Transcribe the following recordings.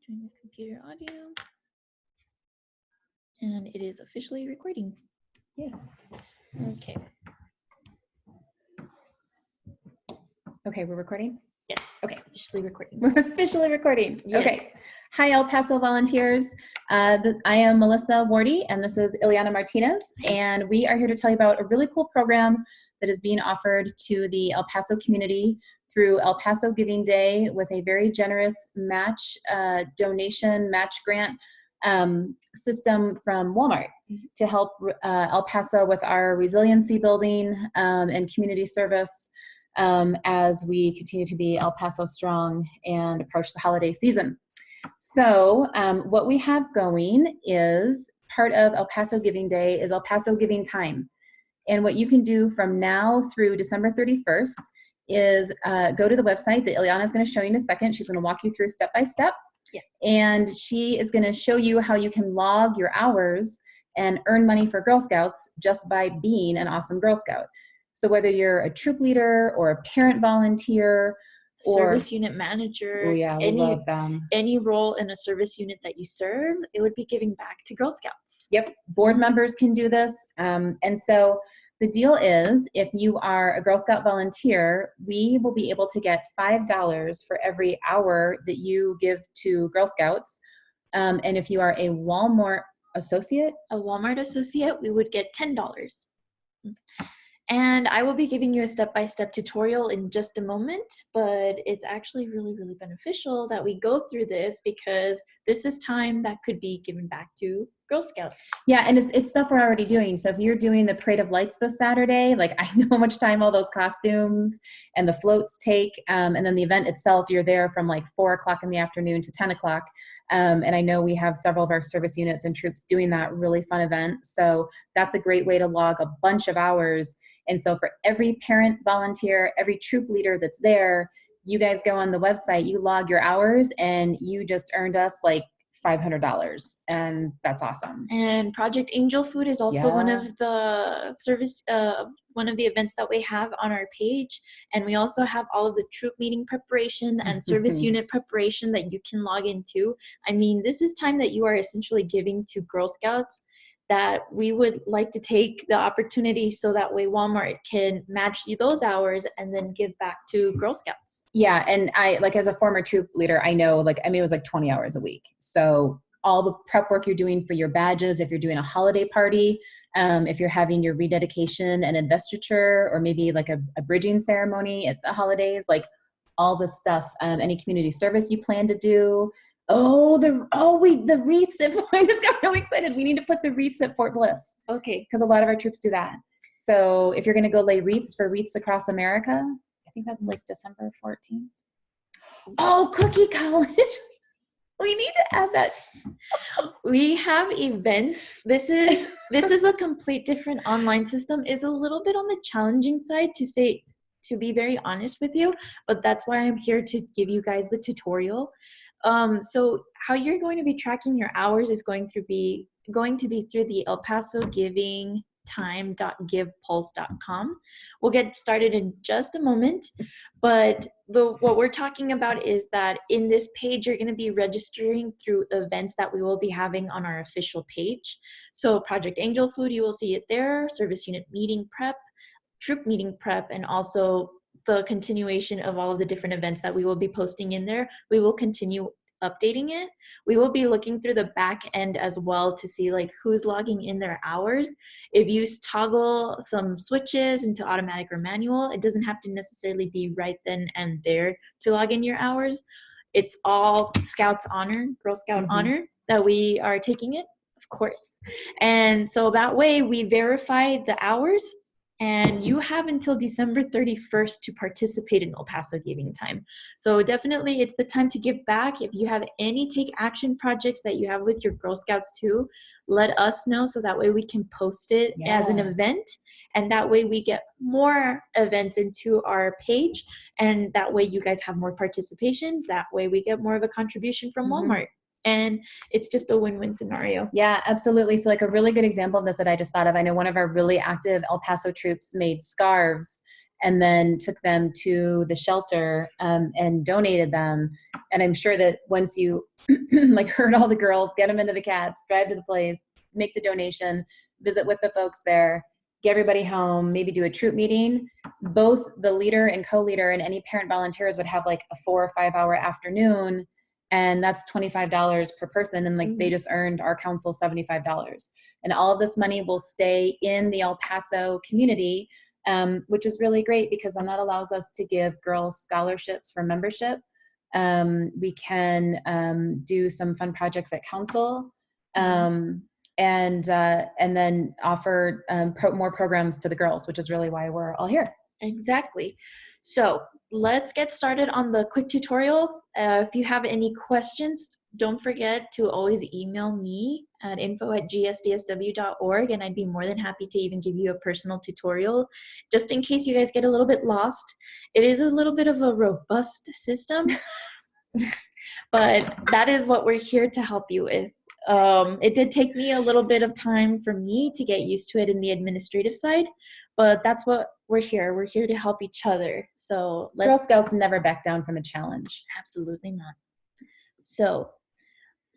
Join this computer audio. And it is officially recording. Yeah. Okay. Okay, we're recording? Yes. Okay. Officially recording. We're officially recording. Yes. Okay. Hi, El Paso volunteers. I am Melissa Wardy, and this is Ileana Martinez, and we are here to tell you about a really cool program that is being offered to the El Paso community through El Paso Giving Day with a very generous donation match grant system from Walmart to help El Paso with our resiliency building and community service as we continue to be El Paso strong and approach the holiday season. So what we have going is part of El Paso Giving Day is El Paso Giving Time. And what you can do from now through December 31st is go to the website that Ileana is going to show you in a second. She's going to walk you through step by step. Yeah. And she is going to show you how you can log your hours and earn money for Girl Scouts just by being an awesome Girl Scout. So whether you're a troop leader or a parent volunteer, Service unit manager, oh yeah, we love them. Any role in a service unit that you serve, it would be giving back to Girl Scouts. Yep, board members can do this. And so the deal is, if you are a Girl Scout volunteer, we will be able to get $5 for every hour that you give to Girl Scouts. And if you are a Walmart associate, we would get $10. And I will be giving you a step-by-step tutorial in just a moment, but it's actually really, really beneficial that we go through this because this is time that could be given back to Girl Scouts. Yeah, and it's stuff we're already doing. So if you're doing the Parade of Lights this Saturday, like I know how much time all those costumes and the floats take, and then the event itself, you're there from like 4 o'clock in the afternoon to 10 o'clock. And I know we have several of our service units and troops doing that really fun event. So that's a great way to log a bunch of hours. And so for every parent volunteer, every troop leader that's there, you guys go on the website, you log your hours, and you just earned us like $500, and that's awesome. And Project Angel Food is also one of the one of the events that we have on our page, and we also have all of the troop meeting preparation and service unit preparation that you can log into. I mean, this is time that you are essentially giving to Girl Scouts that we would like to take the opportunity so that way Walmart can match you those hours and then give back to Girl Scouts. Yeah, and I, like as a former troop leader, I know, like, I mean, it was like 20 hours a week. So all the prep work you're doing for your badges, if you're doing a holiday party, if you're having your rededication and investiture, or maybe like a bridging ceremony at the holidays, like all the stuff, any community service you plan to do. The wreaths at I just got really excited. We need to put the wreaths at Fort Bliss. Okay. Because a lot of our troops do that. So if you're going to go lay wreaths for Wreaths Across America, I think that's like December 14th. Oh, Cookie College. We need to add that. We have events. This is a complete different online system. It's a little bit on the challenging side to be very honest with you, but that's why I'm here to give you guys the tutorial. So how you're going to be tracking your hours is going to be through the El Paso Giving time.givepulse.com. We'll get started in just a moment, but what we're talking about is that in this page, you're going to be registering through events that we will be having on our official page. So Project Angel Food, you will see it there, service unit meeting prep, troop meeting prep, and also the continuation of all of the different events that we will be posting in there. We will continue updating it. We will be looking through the back end as well to see like who's logging in their hours. If you toggle some switches into automatic or manual, it doesn't have to necessarily be right then and there to log in your hours. It's all Scouts honor, Girl Scout honor that we are taking it, of course. And so that way we verify the hours, and you have until December 31st to participate in El Paso Giving Time. So definitely it's the time to give back. If you have any take action projects that you have with your Girl Scouts too, let us know so that way we can post it as an event. And that way we get more events into our page. And that way you guys have more participation. That way we get more of a contribution from Walmart. And it's just a win-win scenario. Yeah, absolutely. So like a really good example of this that I just thought of, I know one of our really active El Paso troops made scarves and then took them to the shelter and donated them. And I'm sure that once you like herd all the girls, get them into the cats, drive to the place, make the donation, visit with the folks there, get everybody home, maybe do a troop meeting, both the leader and co-leader and any parent volunteers would have like a 4 or 5 hour afternoon. And that's $25 per person. And like they just earned our council $75. And all of this money will stay in the El Paso community, which is really great because then that allows us to give girls scholarships for membership. We can do some fun projects at council, and then offer more programs to the girls, which is really why we're all here. Exactly. So let's get started on the quick tutorial. If you have any questions, don't forget to always email me at info@gsdsw.org, and I'd be more than happy to even give you a personal tutorial, just in case you guys get a little bit lost. It is a little bit of a robust system, but that is what we're here to help you with. It did take me a little bit of time for me to get used to it in the administrative side, but that's what we're here. We're here to help each other. So Girl Scouts never back down from a challenge. Absolutely not. So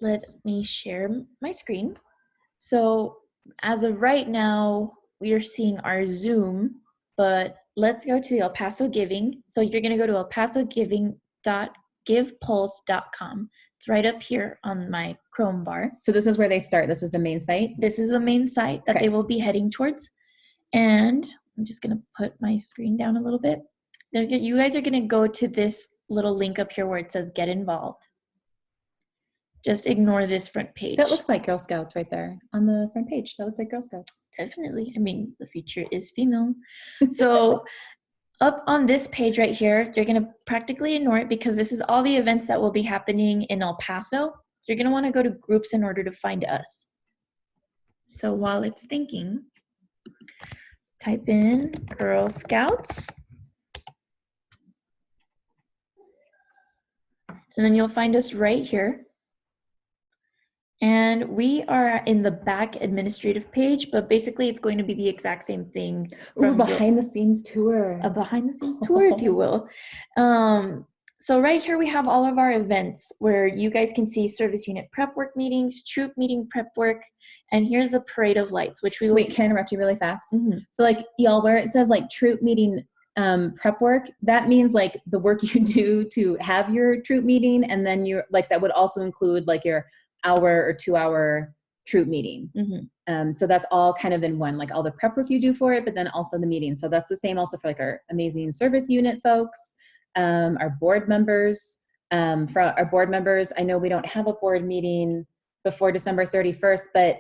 let me share my screen. So as of right now, we are seeing our Zoom, but let's go to El Paso Giving. So you're going to go to elpasogiving.givepulse.com. It's right up here on my Chrome bar. So this is where they start. This is the main site? This is the main site that they will be heading towards. And I'm just going to put my screen down a little bit. You guys are going to go to this little link up here where it says Get Involved. Just ignore this front page. That looks like Girl Scouts right there on the front page. That looks like Girl Scouts. Definitely. I mean, the feature is female. So up on this page right here, you're going to practically ignore it because this is all the events that will be happening in El Paso. You're going to want to go to groups in order to find us. So while it's thinking, type in Girl Scouts. And then you'll find us right here. And we are in the back administrative page, but basically it's going to be the exact same thing. Ooh, behind the scenes tour. A behind the scenes tour, if you will. So right here we have all of our events where you guys can see service unit prep work meetings, troop meeting prep work, and here's the parade of lights, which we will... Wait, can I interrupt you really fast? So like y'all, where it says like troop meeting prep work, that means like the work you do to have your troop meeting, and then you're like, that would also include like your hour or 2 hour troop meeting. So that's all kind of in one, like all the prep work you do for it, but then also the meeting. So that's the same also for like our amazing service unit folks, our board members. For our board members, I know we don't have a board meeting before December 31st, but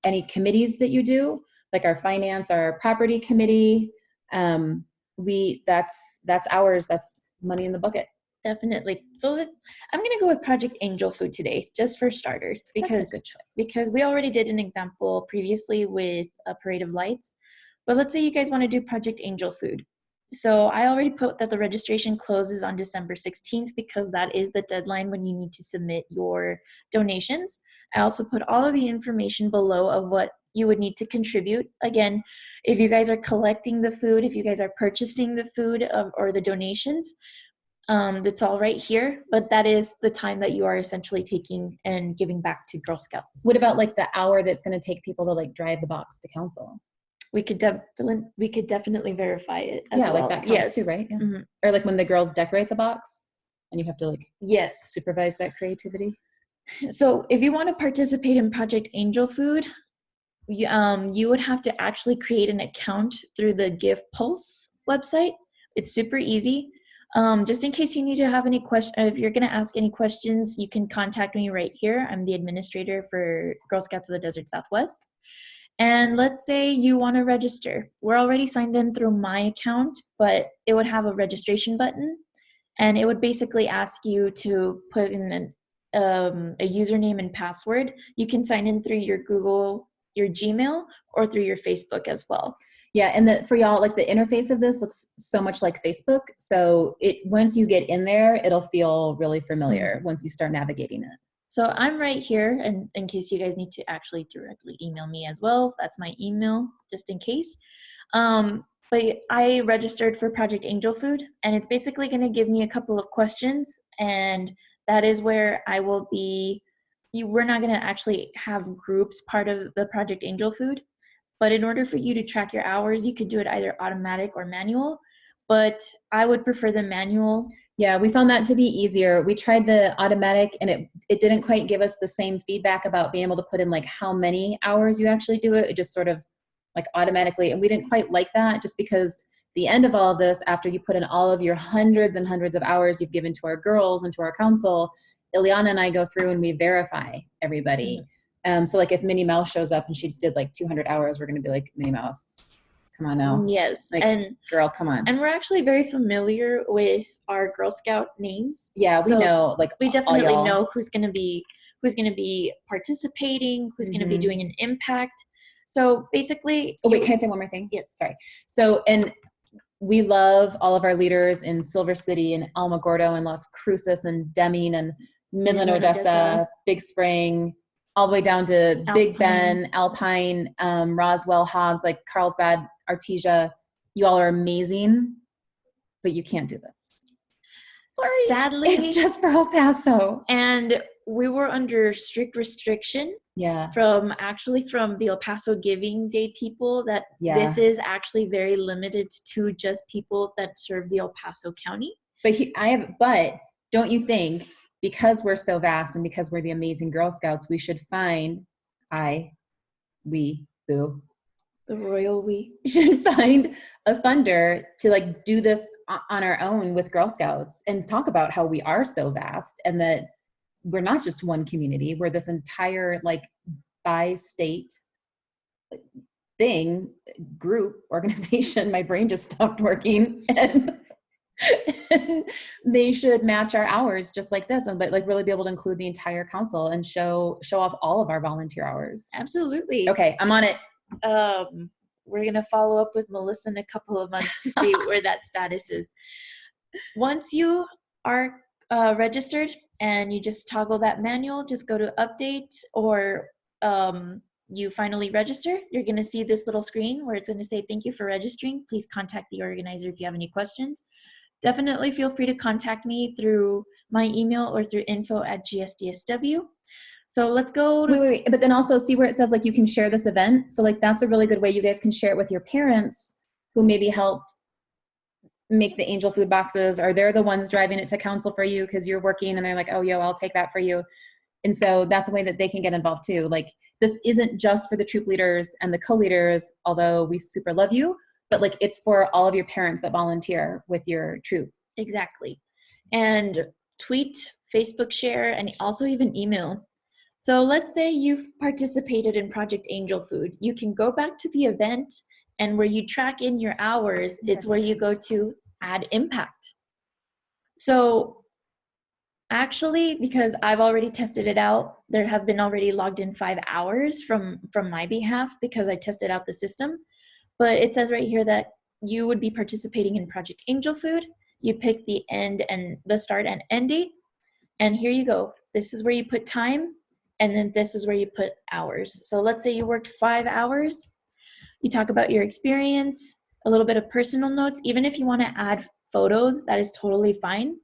any committees that you do, like our finance, our property committee, that's ours. That's money in the bucket. Definitely. So I'm going to go with Project Angel Food today, just for starters, because that's a good choice. Because we already did an example previously with a Parade of Lights. But let's say you guys want to do Project Angel Food. So I already put that the registration closes on December 16th because that is the deadline when you need to submit your donations. I also put all of the information below of what you would need to contribute. Again, if you guys are collecting the food, if you guys are purchasing the food or the donations, it's all right here, but that is the time that you are essentially taking and giving back to Girl Scouts. What about like the hour that's going to take people to like drive the box to council? We could definitely verify it as well. Like that counts too, right? Yeah. Or like when the girls decorate the box and you have to like supervise that creativity. So if you want to participate in Project Angel Food, you would have to actually create an account through the Give Pulse website. It's super easy. Just in case you need to have any questions, if you're going to ask any questions, you can contact me right here. I'm the administrator for Girl Scouts of the Desert Southwest. And let's say you want to register. We're already signed in through my account, but it would have a registration button. And it would basically ask you to put in a username and password. You can sign in through your Google, your Gmail, or through your Facebook as well. Yeah, and for y'all, like the interface of this looks so much like Facebook. So once you get in there, it'll feel really familiar once you start navigating it. So I'm right here, and in case you guys need to actually directly email me as well, that's my email, just in case. but I registered for Project Angel Food, and it's basically going to give me a couple of questions, and that is where I will be. We're not going to actually have groups part of the Project Angel Food, but in order for you to track your hours, you could do it either automatic or manual, but I would prefer the manual. Yeah, we found that to be easier. We tried the automatic and it didn't quite give us the same feedback about being able to put in like how many hours you actually do it. It just sort of like automatically, and we didn't quite like that just because the end of all of this, after you put in all of your hundreds and hundreds of hours you've given to our girls and to our council, Ileana and I go through and we verify everybody. So like if Minnie Mouse shows up and she did like 200 hours, we're going to be like, Minnie Mouse, come on now. Yes. Like, and girl, come on. And we're actually very familiar with our Girl Scout names. Yeah, we know, like we definitely know who's going to be participating, who's going to be doing an impact. So basically, oh wait, can I say one more thing? Yes. Sorry. So, and we love all of our leaders in Silver City and Alamogordo and Las Cruces and Deming and Midland, Odessa, Big Spring, all the way down to Alpine. Big Bend, Alpine, Roswell, Hobbs, like Carlsbad, Artesia. You all are amazing, but you can't do this. Sorry. Sadly, it's just for El Paso. And we were under strict restriction. Yeah. From the El Paso Giving Day people that this is actually very limited to just people that serve the El Paso County. But don't you think, because we're so vast and because we're the amazing Girl Scouts, we should find the royal we should find a funder to like do this on our own with Girl Scouts and talk about how we are so vast and that we're not just one community, we're this entire like bi-state group, organization. My brain just stopped working. And they should match our hours just like this, but like really be able to include the entire council and show off all of our volunteer hours. Absolutely. Okay, I'm on it. We're going to follow up with Melissa in a couple of months to see where that status is. Once you are registered and you just toggle that manual, just go to update, or you finally register, you're going to see this little screen where it's going to say, thank you for registering. Please contact the organizer if you have any questions. Definitely feel free to contact me through my email or through info@gsdsw. So let's go to wait, but then also see where it says like you can share this event. So like that's a really good way you guys can share it with your parents who maybe helped make the angel food boxes, or they're the ones driving it to council for you because you're working and they're like, oh, yo, I'll take that for you. And so that's a way that they can get involved too. Like this isn't just for the troop leaders and the co-leaders, although we super love you, but like it's for all of your parents that volunteer with your troop. Exactly. And tweet, Facebook share, and also even email. So let's say you've participated in Project Angel Food. You can go back to the event, and where you track in your hours, it's where you go to add impact. So actually, because I've already tested it out, there have been already logged in 5 hours from my behalf because I tested out the system. But it says right here that you would be participating in Project Angel Food. You pick the start and end date. And here you go. This is where you put time. And then this is where you put hours. So let's say you worked 5 hours. You talk about your experience, a little bit of personal notes. Even if you want to add photos, that is totally fine.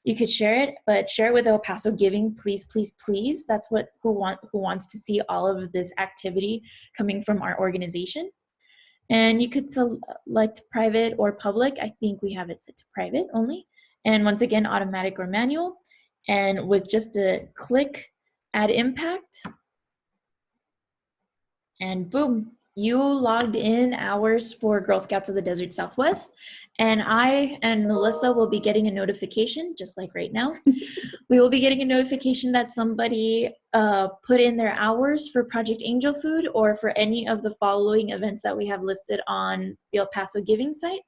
You could share it, but share it with El Paso Giving, please, please, please. That's who wants to see all of this activity coming from our organization. And you could select private or public. I think we have it set to private only. And once again, automatic or manual. And with just a click, add impact, and boom, you logged in hours for Girl Scouts of the Desert Southwest. And I and Melissa will be getting a notification, just like right now. We will be getting a notification that somebody put in their hours for Project Angel Food or for any of the following events that we have listed on the El Paso Giving site.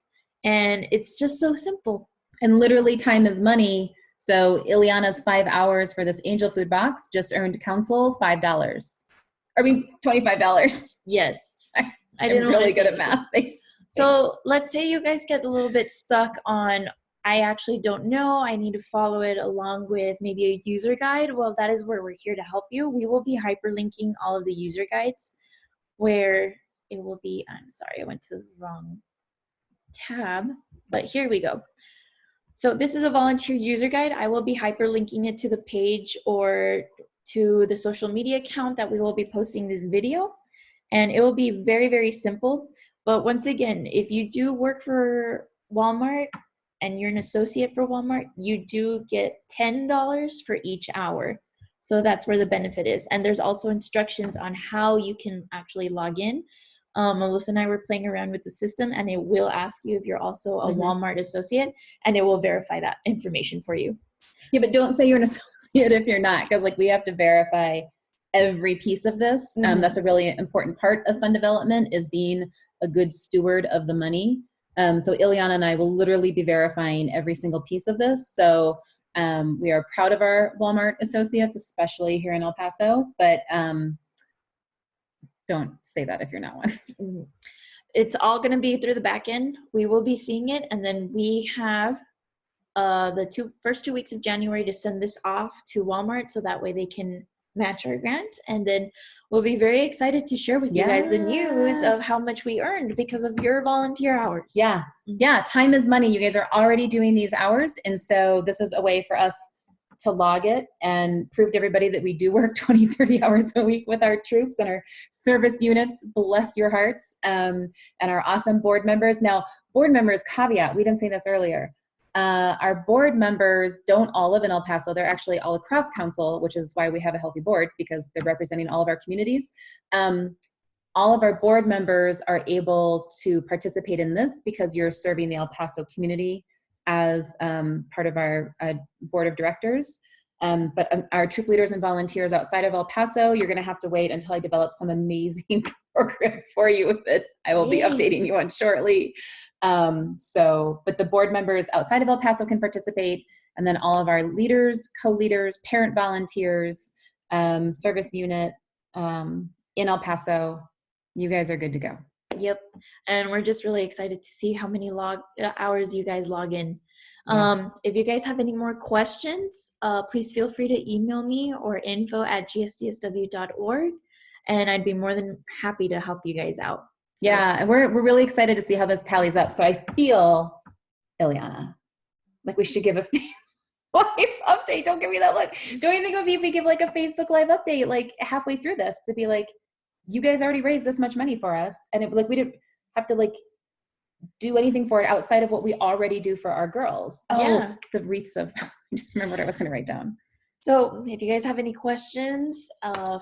And it's just so simple. And literally time is money. So Ileana's 5 hours for this angel food box just earned council $5. I mean, $25. Yes. I'm really good at math. Thanks. So let's say you guys get a little bit stuck on, I actually don't know, I need to follow it along with maybe a user guide. Well, that is where we're here to help you. We will be hyperlinking all of the user guides where it will be, I'm sorry, I went to the wrong tab, but here we go. So this is a volunteer user guide. I will be hyperlinking it to the page or to the social media account that we will be posting this video. And it will be very, very simple. But once again, if you do work for Walmart and you're an associate for Walmart, you do get $10 for each hour. So that's where the benefit is. And there's also instructions on how you can actually log in. Melissa and I were playing around with the system, and it will ask you if you're also a Walmart associate, and it will verify that information for you. Yeah, but don't say you're an associate if you're not, because like we have to verify every piece of this. That's a really important part of fund development, is being a good steward of the money. So Ileana and I will literally be verifying every single piece of this. So we are proud of our Walmart associates, especially here in El Paso, but don't say that if you're not one. It's all going to be through the back end. We will be seeing it, and then we have the first 2 weeks of January to send this off to Walmart, so that way they can match our grant, and then we'll be very excited to share with you guys the news of how much we earned because of your volunteer hours. Yeah, time is money. You guys are already doing these hours, and so this is a way for us to log it and prove to everybody that we do work 20, 30 hours a week with our troops and our service units. Bless your hearts. And our awesome board members. Now, board members, caveat, we didn't say this earlier. Our board members don't all live in El Paso. They're actually all across council, which is why we have a healthy board, because they're representing all of our communities. All of our board members are able to participate in this because you're serving the El Paso community as part of our board of directors. But our troop leaders and volunteers outside of El Paso, you're gonna have to wait until I develop some amazing program for you that I will be updating you on shortly. But the board members outside of El Paso can participate, and then all of our leaders, co-leaders, parent volunteers, service unit in El Paso, you guys are good to go. Yep. And we're just really excited to see how many hours you guys log in. If you guys have any more questions, please feel free to email me or info@gsdsw.org, and I'd be more than happy to help you guys out. So. Yeah, and we're really excited to see how this tallies up. So I feel, Ileana, like we should give a live update. Don't give me that look. Don't you think it would be if we give like a Facebook Live update like halfway through this, to be like, you guys already raised this much money for us, and it, like, we didn't have to like do anything for it outside of what we already do for our girls. Yeah. The wreaths of, I just remember what I was going to write down. So if you guys have any questions,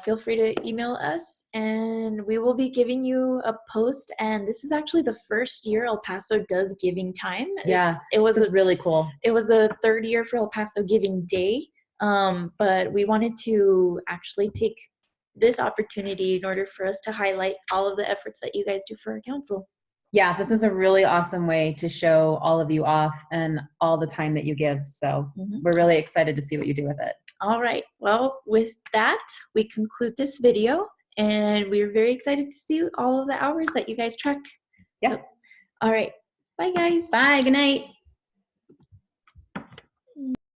feel free to email us, and we will be giving you a post. And this is actually the first year El Paso does Giving Time. Yeah, this is really cool. It was the third year for El Paso Giving Day, but we wanted to actually take this opportunity in order for us to highlight all of the efforts that you guys do for our council. Yeah, this is a really awesome way to show all of you off and all the time that you give. So we're really excited to see what you do with it. All right. Well, with that, we conclude this video, and we're very excited to see all of the hours that you guys track. Yeah. So, all right. Bye, guys. Bye. Good night.